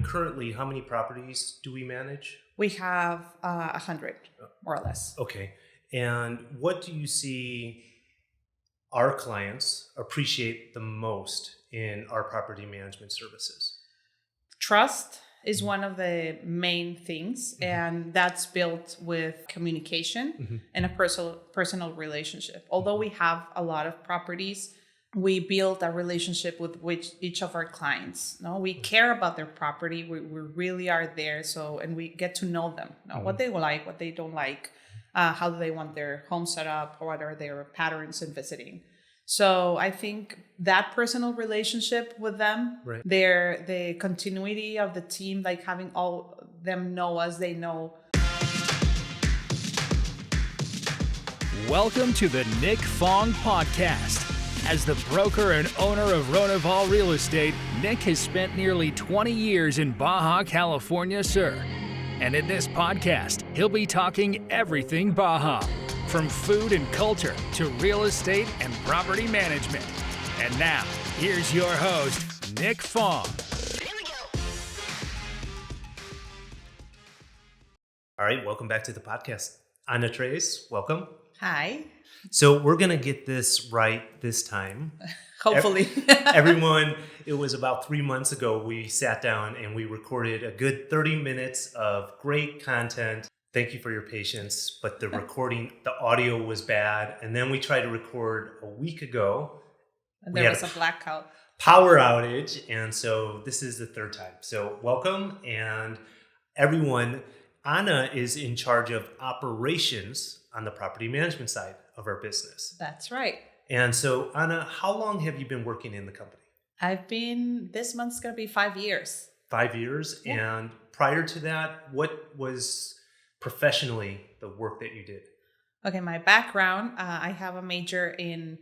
currently, how many properties do we manage? We have 100, more or less. Okay. And what do you see our clients appreciate the most in our property management services? Trust is one of the main things, and that's built with communication and a personal relationship. Although we have a lot of properties, we build a relationship with each of our clients. No, we care about their property. We really are there. And we get to know them, what they like, what they don't like, how do they want their home set up, or what are their patterns in visiting. So I think that personal relationship with them, the continuity of the team, like having all them know us, they know. Welcome to the Nick Fong Podcast. As the broker and owner of Ronival Real Estate, Nick has spent nearly 20 years in Baja California, sir. And in this podcast, he'll be talking everything Baja, from food and culture to real estate and property management. And now, here's your host, Nick Fong. All right, welcome back to the podcast. Ana Trelles, welcome. Hi. So we're going to get this right this time. Hopefully. Everyone, it was about 3 months ago we sat down and we recorded a good 30 minutes of great content. Thank you for your patience, but the audio was bad. And then we tried to record a week ago. And there was a blackout. Power outage. And so this is the third time. So welcome. And everyone, Ana is in charge of operations on the property management side of our business. That's right. And so, Ana, how long have you been working in the company? This month's going to be 5 years. 5 years? Yeah. And prior to that, what was professionally the work that you did? Okay, my background, I have a major in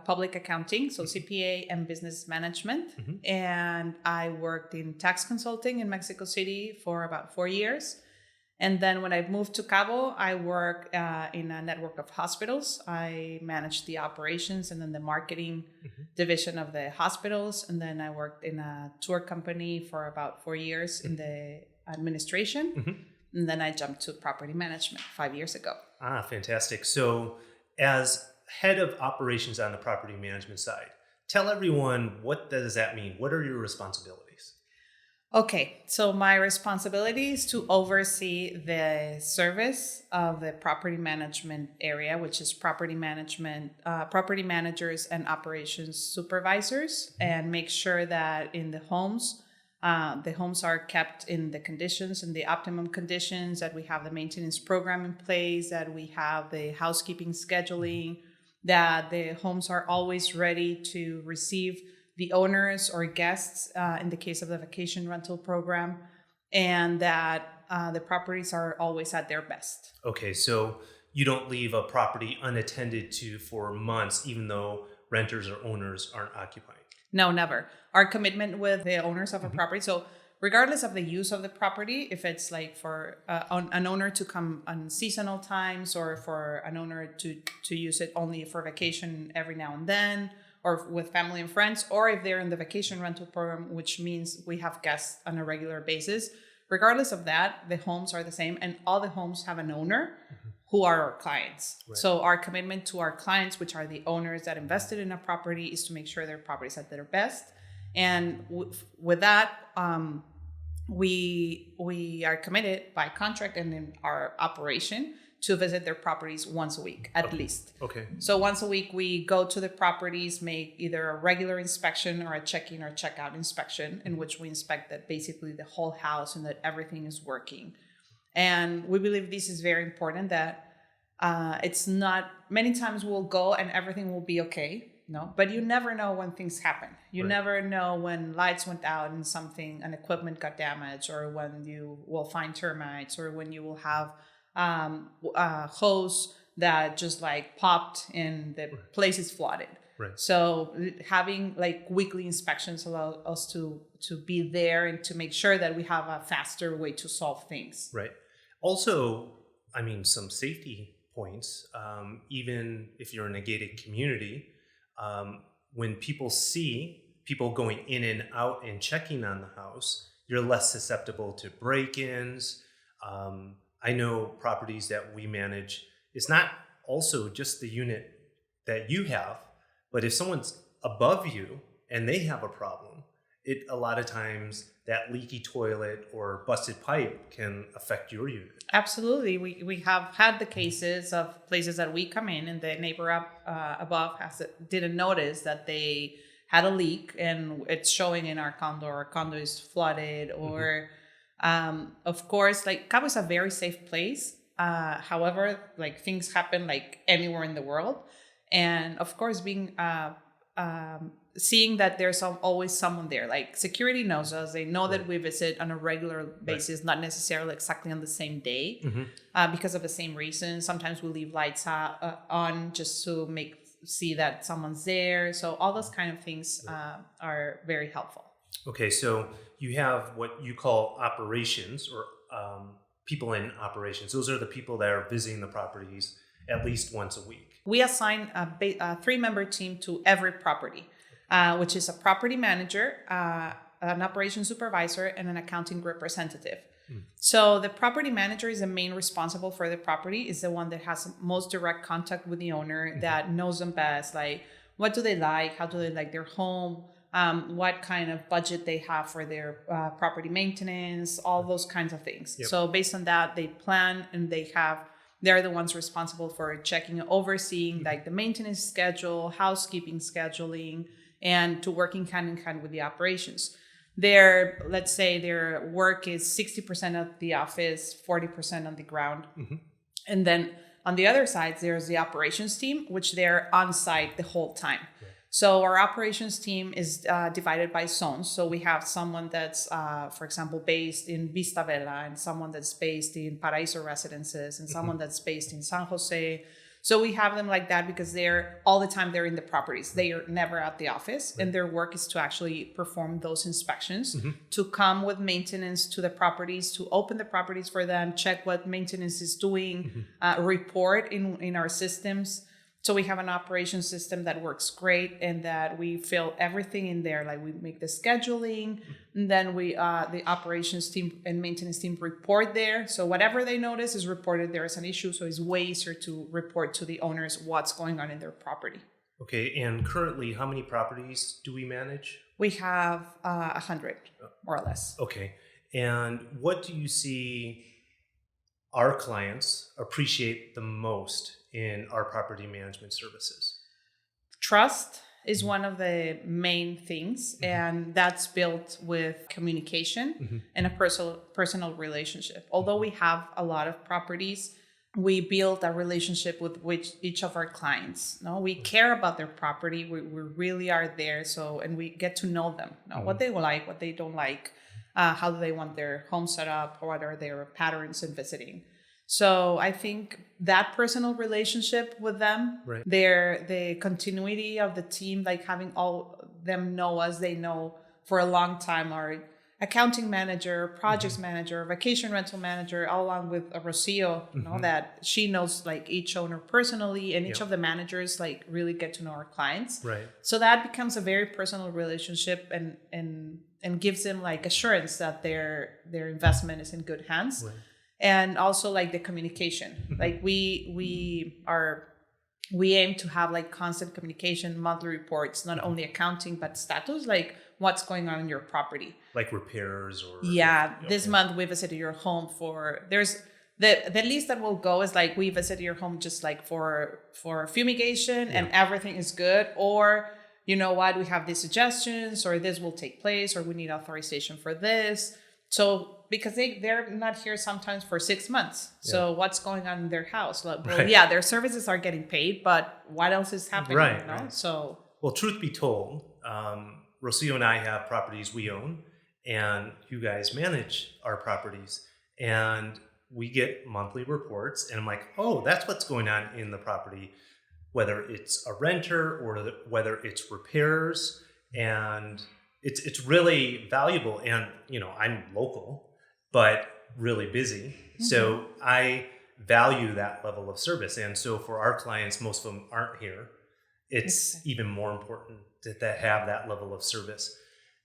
public accounting, so CPA and business management. And I worked in tax consulting in Mexico City for about 4 years. And then when I moved to Cabo, I worked in a network of hospitals. I managed the operations and then the marketing division of the hospitals. And then I worked in a tour company for about 4 years in the administration. And then I jumped to property management 5 years ago. Ah, fantastic. So as head of operations on the property management side, tell everyone, what does that mean? What are your responsibilities? Okay, so my responsibility is to oversee the service of the property management area, which is property management, property managers and operations supervisors, and make sure that in the homes are kept in the conditions, in the optimum conditions, that we have the maintenance program in place, that we have the housekeeping scheduling, that the homes are always ready to receive the owners or guests in the case of the vacation rental program, and that the properties are always at their best. Okay, so you don't leave a property unattended to for months, even though renters or owners aren't occupying? No, never. Our commitment with the owners of a property, so regardless of the use of the property, if it's like for an owner to come on seasonal times, or for an owner to use it only for vacation every now and then, or with family and friends, or if they're in the vacation rental program, which means we have guests on a regular basis. Regardless of that, the homes are the same, and all the homes have an owner who are our clients. Right. So our commitment to our clients, which are the owners that invested in a property, is to make sure their property is at their best. And with that, we are committed by contract and in our operation to visit their properties once a week, at least. Okay. So once a week, we go to the properties, make either a regular inspection or a check-in or check-out inspection, in which we inspect that basically the whole house and that everything is working. And we believe this is very important, that it's not, many times we'll go and everything will be okay, no, but you never know when things happen. You never know when lights went out and an equipment got damaged, or when you will find termites, or when you will have hose that just like popped and the place is flooded. Right. So having like weekly inspections allow us to be there and to make sure that we have a faster way to solve things. Right. Also, I mean, some safety points, even if you're in a gated community, when people see people going in and out and checking on the house, you're less susceptible to break-ins. I know properties that we manage, it's not also just the unit that you have, but if someone's above you and they have a problem, it a lot of times that leaky toilet or busted pipe can affect your unit. Absolutely. We have had the cases of places that we come in and the neighbor above didn't notice that they had a leak and it's showing in our condo. Our condo is flooded or, of course, like Cabo is a very safe place. However, like things happen like anywhere in the world. And of course, seeing that there's always someone there, like security knows us. They know that we visit on a regular basis, not necessarily exactly on the same day, because of the same reason. Sometimes we leave lights on just to see that someone's there. So all those kind of things are very helpful. Okay, so you have what you call operations or people in operations. Those are the people that are visiting the properties at least once a week. We assign a 3-member team to every property, which is a property manager, an operations supervisor, and an accounting representative. So the property manager is the main responsible for the property, is the one that has most direct contact with the owner, that knows them best, like what do they like, how do they like their home, what kind of budget they have for their property maintenance, all those kinds of things. Yep. So based on that, they plan and they're the ones responsible for checking and overseeing like the maintenance schedule, housekeeping scheduling, and to working hand in hand with the operations. Let's say their work is 60% at the office, 40% on the ground. And then on the other side, there's the operations team, which they're on site the whole time. So our operations team is divided by zones. So we have someone that's, for example, based in Vista Vela, and someone that's based in Paraíso Residences, and someone that's based in San Jose. So we have them like that because they're all the time they're in the properties. They are never at the office, and their work is to actually perform those inspections, to come with maintenance to the properties, to open the properties for them, check what maintenance is doing, report in our systems. So we have an operation system that works great, and that we fill everything in there. Like we make the scheduling, and then the operations team and maintenance team report there. So whatever they notice is reported there as an issue. So it's way easier to report to the owners what's going on in their property. Okay, and currently, how many properties do we manage? We have 100, more or less. Okay, and what do you see our clients appreciate the most in our property management services? Trust is one of the main things, and that's built with communication and a personal relationship. Although we have a lot of properties, we build a relationship with each of our clients. No, we care about their property. We really are there. And we get to know them, what they like, what they don't like, how do they want their home set up, or what are their patterns in visiting. So I think that personal relationship with them, the continuity of the team, like having all them know us, they know for a long time, our accounting manager, projects manager, vacation rental manager, all along with Rocio, that she knows like each owner personally, and each of the managers like really get to know our clients. So that becomes a very personal relationship, and gives them like assurance that their investment is in good hands. And also like the communication, like we aim to have like constant communication, monthly reports, not only accounting, but status, like what's going on in your property. Like repairs or... This month we visited your home there's the least that will go is like we visited your home just like for fumigation and everything is good. Or, you know what, we have these suggestions, or this will take place, or we need authorization for this. So because they're not here sometimes for 6 months. So what's going on in their house? Like, their services are getting paid, but what else is happening? So, well, truth be told, Rocio and I have properties we own, and you guys manage our properties, and we get monthly reports, and I'm like, oh, that's what's going on in the property, whether it's a renter or whether it's repairs, and it's really valuable. And I'm local, but really busy. So I value that level of service. And so for our clients, most of them aren't here. It's even more important to have that level of service.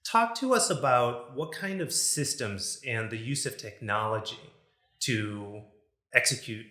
Talk to us about what kind of systems and the use of technology to execute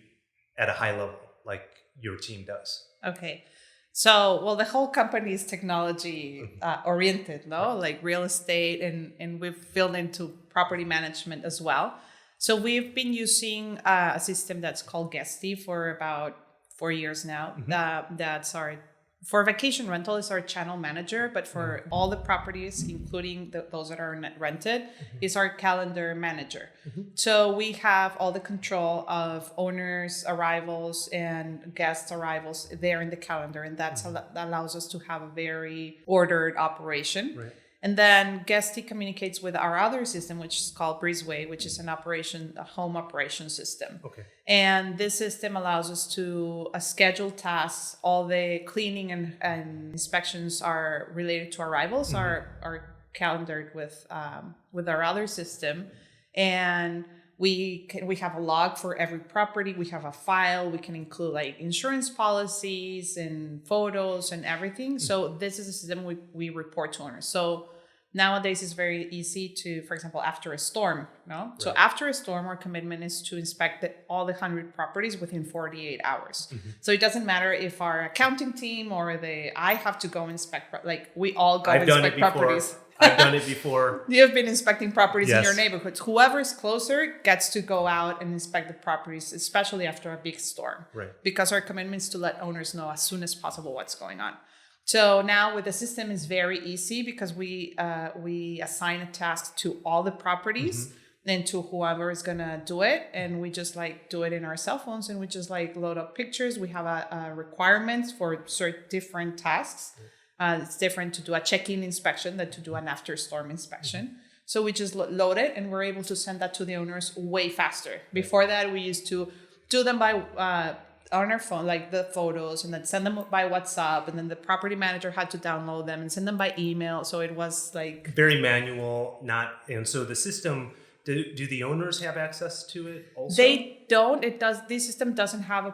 at a high level like your team does. Okay. So, well, the whole company is technology oriented, no? Right. Like real estate, and we've filled into property management as well. So we've been using a system that's called Guesty for about 4 years now. That's our, for vacation rental is our channel manager, but for all the properties, including those that are rented, is our calendar manager. So we have all the control of owners' arrivals and guest arrivals there in the calendar, and that allows us to have a very ordered operation. Right. And then Guesty communicates with our other system, which is called Breezeway, which is a home operation system. Okay. And this system allows us to schedule tasks. All the cleaning and inspections are related to arrivals, are calendared with our other system. And we have a log for every property. We have a file. We can include like insurance policies and photos and everything. So this is a system we report to owners. So nowadays it's very easy to, for example, after a storm, no? Right. So after a storm, our commitment is to inspect all the 100 properties within 48 hours. So it doesn't matter if our accounting team or I have to go inspect, like we all go inspect properties. I've done it before. You've been inspecting properties Yes. in your neighborhoods. Whoever is closer gets to go out and inspect the properties, especially after a big storm. Right. Because our commitment is to let owners know as soon as possible what's going on. So now with the system is very easy because we assign a task to all the properties and to whoever is gonna do it, and we just like do it in our cell phones, and we just like load up pictures. We have a requirements for certain different tasks. It's different to do a check-in inspection than to do an after-storm inspection. So we just load it, and we're able to send that to the owners way faster. Before that, we used to do them by on our phone, like the photos, and then send them by WhatsApp, and then the property manager had to download them and send them by email. So it was like very manual, and so the system, do the owners have access to it also? They don't. This system doesn't have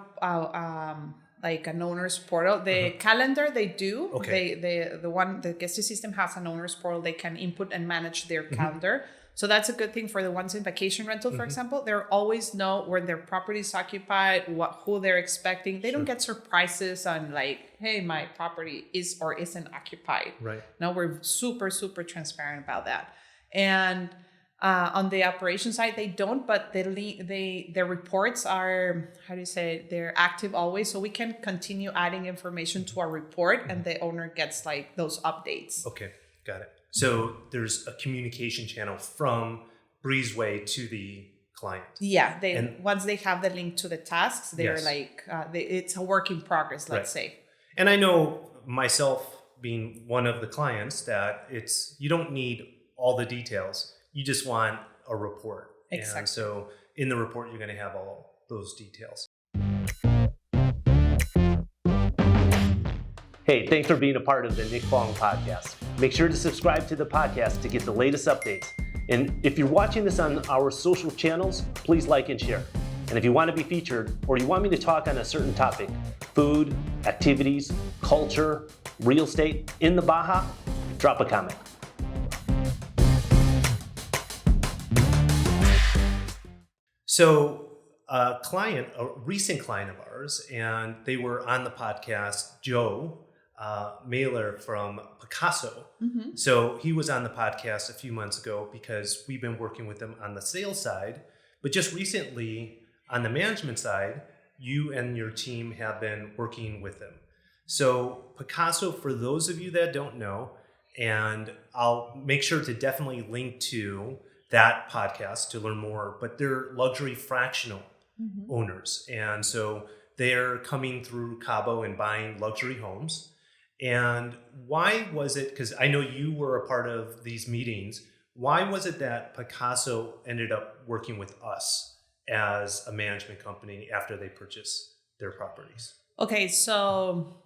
like an owner's portal. The calendar they do. Okay. The Guesty system has an owner's portal. They can input and manage their calendar. So that's a good thing for the ones in vacation rental, for example. They always know where their property is occupied, who they're expecting. They don't get surprises on like, hey, my property is or isn't occupied. Right. No, we're super, super transparent about that. And on the operation side, they don't, but their reports are, how do you say, they're active always. So we can continue adding information to our report, and the owner gets like those updates. Okay, got it. So there's a communication channel from Breezeway to the client. Yeah, once they have the link to the tasks, they're like, it's a work in progress, let's say. And I know myself being one of the clients that you don't need all the details. You just want a report. Exactly. And so in the report, you're going to have all those details. Hey, thanks for being a part of the Nick Fong podcast. Make sure to subscribe to the podcast to get the latest updates. And if you're watching this on our social channels, please like and share. And if you want to be featured or you want me to talk on a certain topic, food, activities, culture, real estate in the Baja, drop a comment. So a recent client of ours, and they were on the podcast, Joe Mailer from Picasso. So he was on the podcast a few months ago because we've been working with them on the sales side. But just recently on the management side, you and your team have been working with them. So Picasso, for those of you that don't know, and I'll make sure to definitely link to that podcast to learn more, but they're luxury fractional owners. And so they're coming through Cabo and buying luxury homes. And why was it, because I know you were a part of these meetings, why was it that Picasso ended up working with us as a management company after they purchased their properties? Okay, so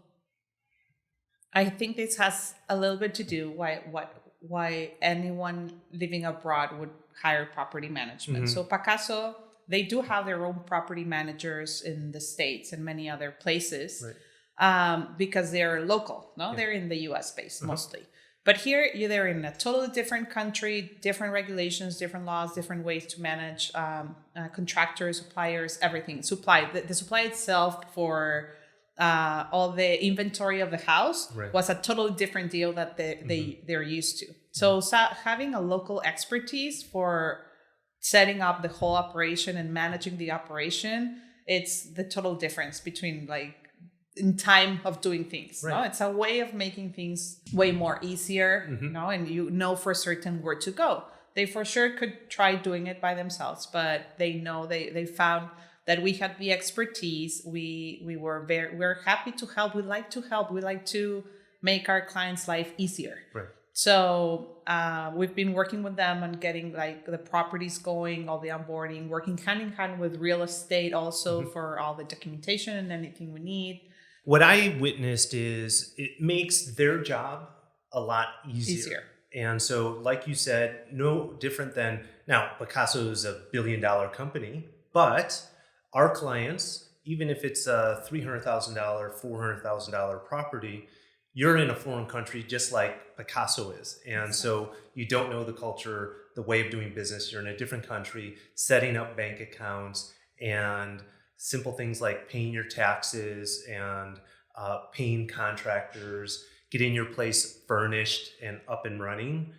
I think this has a little bit to do why anyone living abroad would hire property management. So Picasso, they do have their own property managers in the States and many other places, because they're local. No, they're in the U.S. based mostly. But here, they're in a totally different country, different regulations, different laws, different ways to manage contractors, suppliers, everything. The supply itself for all the inventory of the house was a totally different deal that they're used to. So having a local expertise for setting up the whole operation and managing the operation, it's the total difference between like in time of doing things. No? It's a way of making things way more easier, no? And you know for certain where to go. They for sure could try doing it by themselves, but they know they found that we had the expertise. We're happy to help. We like to help. We like to make our clients' life easier. Right. So we've been working with them on getting like the properties going, all the onboarding, working hand in hand with real estate also for all the documentation and anything we need. What I witnessed is it makes their job a lot easier. And so, like you said, no different than, now Picasso is a $1 billion company, but our clients, even if it's a $300,000, $400,000 property, you're in a foreign country just like Picasso is. And so you don't know the culture, the way of doing business. You're in a different country, setting up bank accounts and simple things like paying your taxes and paying contractors, getting your place furnished and up and running.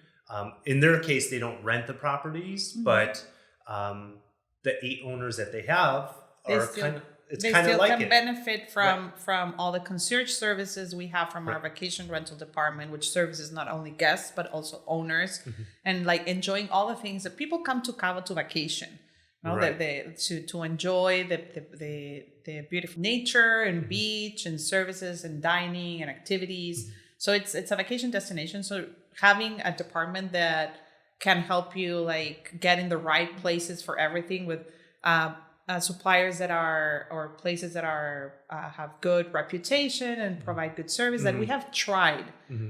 In their case, they don't rent the properties, but the 8 owners that they have are kind of, it's kind of like it. They still can benefit from all the concierge services we have from our vacation rental department, which services not only guests, but also owners, and like enjoying all the things that people come to Cabo to vacation. No, to enjoy the beautiful nature and beach and services and dining and activities. So it's a vacation destination. So having a department that can help you like get in the right places for everything with suppliers that are, or places that are have good reputation and provide good service that we have tried.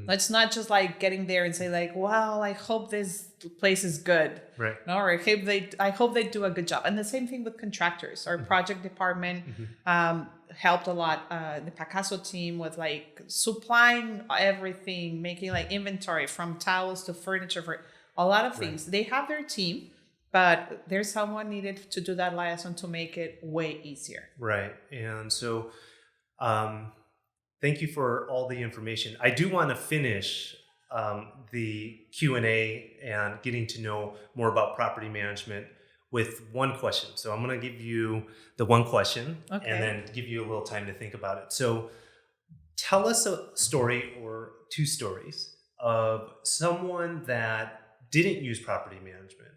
It's not just like getting there and say like, well, I hope this place is good. Right. No, or I hope they do a good job. And the same thing with contractors. Our project department helped a lot. The Picasso team with like supplying everything, making like inventory from towels to furniture for a lot of things. They have their team, but there's someone needed to do that liaison to make it way easier. Right. And so thank you for all the information. I do want to finish the Q&A and getting to know more about property management with one question. So I'm going to give you the one question and then give you a little time to think about it. So tell us a story or 2 stories of someone that didn't use property management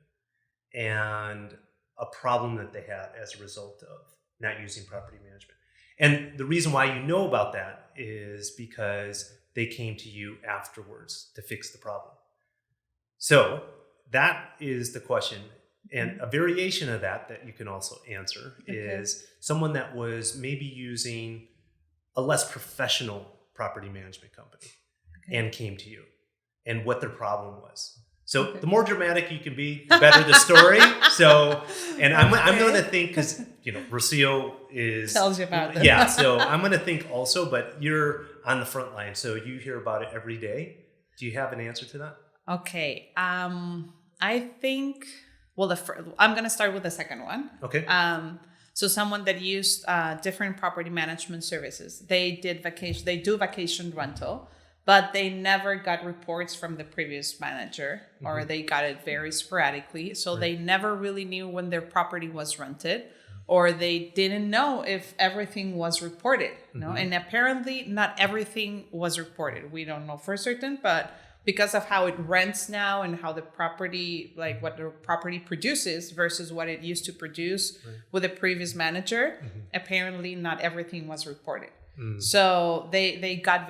and a problem that they had as a result of not using property management. And the reason why you know about that is because they came to you afterwards to fix the problem. So that is the question. And a variation of that you can also answer is someone that was maybe using a less professional property management company and came to you and what their problem was. So the more dramatic you can be, the better the story. So, and I'm going to think, because, Rocio tells you about them. Yeah. So I'm going to think also, but you're on the front line. So you hear about it every day. Do you have an answer to that? Okay. I think, I'm going to start with the second one. Okay. So someone that used different property management services, they do vacation rental, but they never got reports from the previous manager, or they got it very sporadically. So they never really knew when their property was rented, or they didn't know if everything was reported. And apparently not everything was reported. We don't know for certain, but because of how it rents now and how the property, like what the property produces versus what it used to produce with the previous manager, apparently not everything was reported. So they got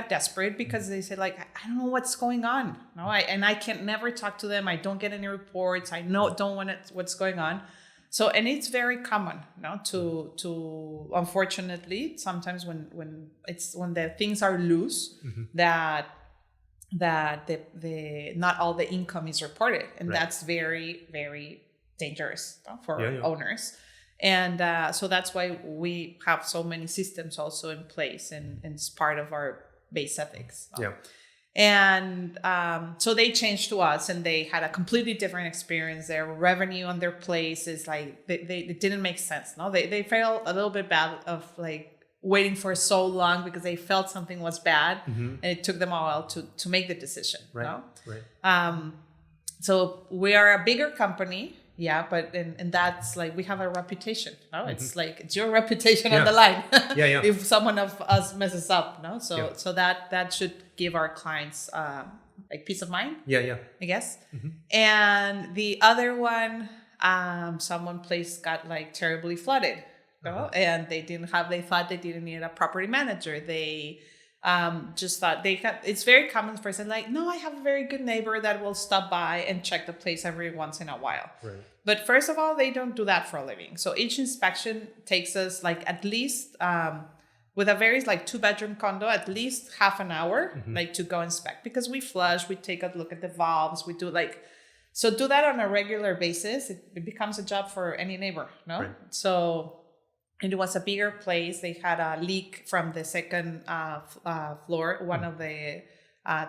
desperate because they said like, I don't know what's going on. I can never talk to them. I don't get any reports. I don't want what's going on. So, and it's very common, to unfortunately, sometimes when the things are loose, that the not all the income is reported, and that's very, very dangerous for owners. And so that's why we have so many systems also in place, and it's part of our base ethics. And so they changed to us, and they had a completely different experience. Their revenue on their place is like, it didn't make sense. No, they felt a little bit bad of like waiting for so long because they felt something was bad, and it took them a while to make the decision. Right. No? Right. So we are a bigger company. Yeah, but and that's like, we have a reputation. No, it's like, it's your reputation on the line. Yeah. If someone of us messes up, no. So that should give our clients like peace of mind. Yeah. I guess. And the other one, someone place got like terribly flooded, no? And they thought they didn't need a property manager. They just thought it's very common for us, like, no, I have a very good neighbor that will stop by and check the place every once in a while. Right. But first of all, they don't do that for a living. So each inspection takes us like at least, with a very like 2-bedroom condo, at least half an hour, like to go inspect, because we flush, we take a look at the valves, we do like, so do that on a regular basis. It becomes a job for any neighbor, no? Right. So it was a bigger place. They had a leak from the second floor. One of the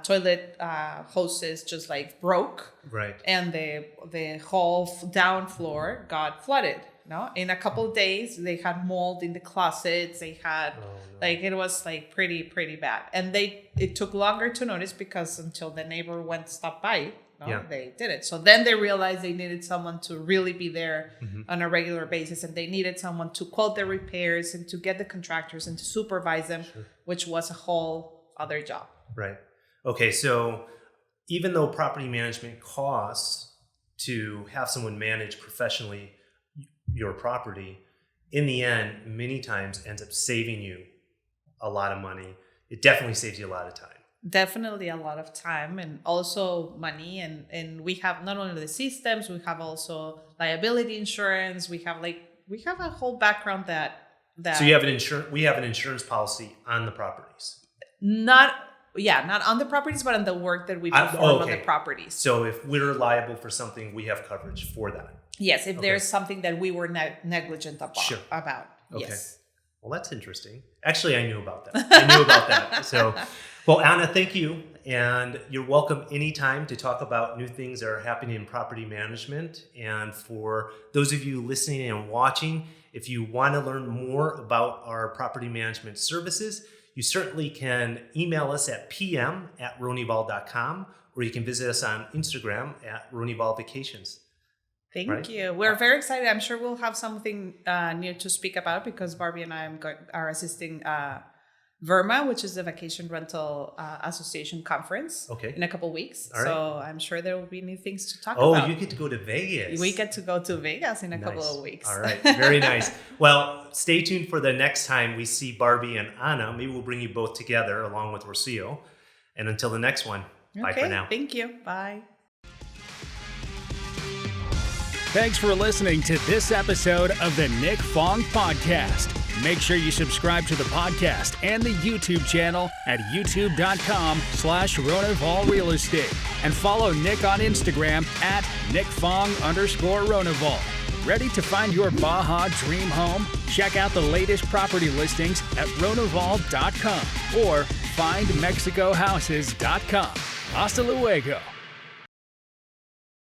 toilet hoses just like broke. Right. And the whole down floor got flooded. No, in a couple of days, they had mold in the closets. They had like, it was like pretty bad. And it took longer to notice because until the neighbor stopped by. No, they did it. So then they realized they needed someone to really be there on a regular basis, and they needed someone to quote the repairs and to get the contractors and to supervise them, which was a whole other job. Right. Okay. So even though property management costs to have someone manage professionally your property, in the end, many times ends up saving you a lot of money. It definitely saves you a lot of time. Definitely a lot of time and also money. And we have not only the systems, we have also liability insurance. We have a whole background that. So you have we have an insurance policy on the properties. Not on the properties, but on the work that we perform on the properties. So if we're liable for something, we have coverage for that. Yes, if there's something that we were negligent about. Okay. Yes. Well, that's interesting. Actually, I knew about that. So, well, Anna, thank you. And you're welcome anytime to talk about new things that are happening in property management. And for those of you listening and watching, if you want to learn more about our property management services, you certainly can email us at pm@ronival.com, or you can visit us on Instagram at Ronival Vacations. Thank you. We're very excited. I'm sure we'll have something new to speak about because Barbie and I are assisting VRMA, which is the Vacation Rental Association conference, in a couple of weeks. All right. So I'm sure there will be new things to talk about. Oh, you get to go to Vegas. We get to go to Vegas in a couple of weeks. All right. Very nice. Well, stay tuned for the next time we see Barbie and Anna. Maybe we'll bring you both together along with Rocio. And until the next one, bye for now. Thank you. Bye. Thanks for listening to this episode of the Nick Fong Podcast. Make sure you subscribe to the podcast and the YouTube channel at youtube.com/Ronival Real Estate and follow Nick on Instagram at NickFong_Ronival. Ready to find your Baja dream home? Check out the latest property listings at Ronival.com or findmexicohouses.com. Hasta luego.